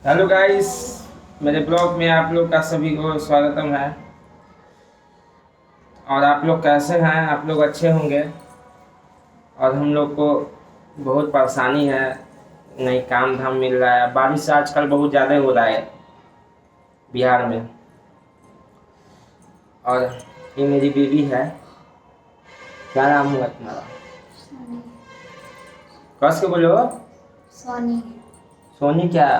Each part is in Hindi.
हेलो गाइस, मेरे ब्लॉग में आप लोग का सभी को स्वागतम है। और आप लोग कैसे हैं? आप लोग अच्छे होंगे। और हम लोग को बहुत परेशानी है, नहीं काम धाम मिल रहा है। बारिश आजकल बहुत ज़्यादा हो रहा है बिहार में। और ये मेरी बीवी है। क्या नाम हुआ तुम्हारा? सोनी। कस के बोलो। सोनी। सोनी क्या?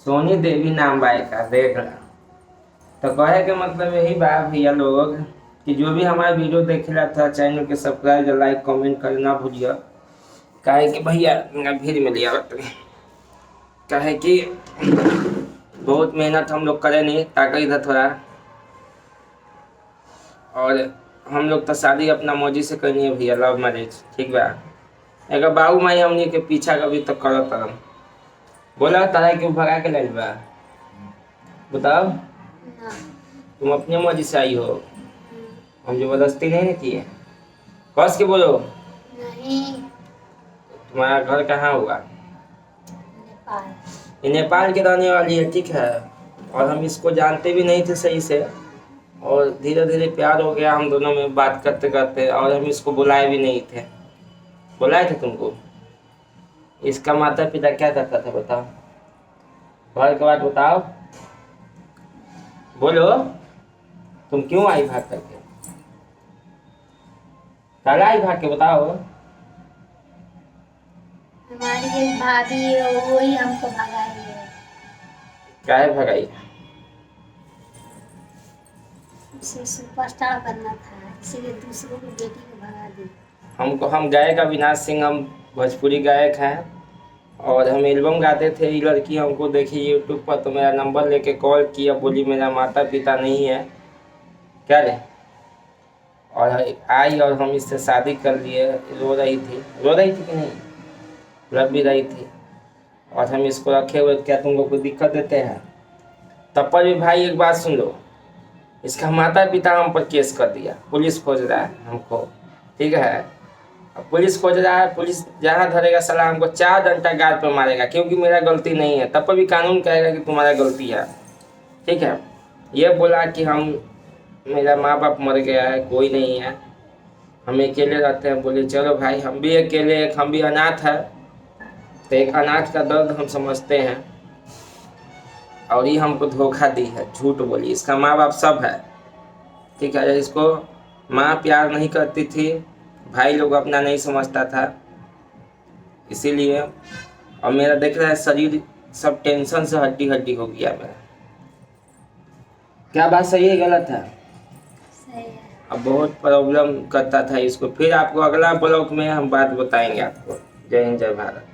सोनी देवी। सोनी देवी नाम बाई का, देख रहा। तो कहे के मतलब यही बात भैया लोग कि जो भी हमारा वीडियो देखेला था चैनल के सब्सक्राइब लाइक कमेंट करना भूलिए। काहे कि भैया भीड़ में लिया काहे कि बहुत मेहनत हम लोग करे नहीं ताकि इधर थोड़ा। और हम लोग तो शादी अपना मर्जी से करनी है भैया, लव मैरिज, ठीक बा। अगर बाबू माई हमनी के पीछा कभी तो करो तरम बोला तारा क्यों भगा के ले बा? बताओ। ना। तुम अपने मर्जी से आई हो, हम्म, हम जबरदस्ती नहीं की है। कस के बोलो। नहीं। तुम्हारा घर कहाँ हुआ? नेपाल। ये नेपाल की रहने वाली है, ठीक है। और हम इसको जानते भी नहीं थे सही से। और धीरे धीरे प्यार हो गया हम दोनों में बात करते करते। और हम इसको बुलाए भी नहीं थे। बुलाए थे तुमको? इसका माता पिता क्या करता था बताओ? घर के बाद बताओ। बोलो, तुम क्यों आई भाग करके? काला आई भाग के बताओ। हमारी एक भाभी है, वही हमको भगाई है। काहे भगाई? उसे सुपरस्टार बनना था, इसीलिए दूसरों की बेटी को भगा दी। हम गायक अविनाश सिंह, हम भोजपुरी गायक हैं। और हम एल्बम गाते थे। ये लड़की हमको देखी यूट्यूब पर तो मेरा नंबर लेके कॉल किया, बोली मेरा माता पिता नहीं है क्या रे। और आई और हम इससे शादी कर लिए। रो रही थी, रो रही थी कि नहीं? रो भी रही थी। और हम इसको रखे हुए, क्या तुम लोग को दिक्कत देते हैं? तब पर भी भाई एक बात सुन लो, इसका माता पिता हम पर केस कर दिया, पुलिस खोज रहा है हमको, ठीक है। अब पुलिस खोज रहा है, पुलिस जहाँ धरेगा साला हमको 4 डंडा गाल पे मारेगा, क्योंकि मेरा गलती नहीं है। तब पर भी कानून कहेगा कि तुम्हारा गलती है, ठीक है। ये बोला कि हम, मेरा माँ बाप मर गया है, कोई नहीं है, हम अकेले रहते हैं। बोले चलो भाई, हम भी अकेले, एक हम भी अनाथ है। तो एक अनाथ का दर्द हम समझते हैं। और ये हमको धोखा दी है, झूठ बोली। इसका माँ बाप सब है, ठीक है। इसको माँ प्यार नहीं करती थी, भाई लोग अपना नहीं समझता था, इसीलिए। और मेरा देख रहा है शरीर सब टेंशन से हड्डी हड्डी हो गया मेरा। क्या बात सही है गलत है? सही है। अब बहुत प्रॉब्लम करता था इसको। फिर आपको अगला ब्लॉग में हम बात बताएंगे आपको। जय हिंद जय भारत।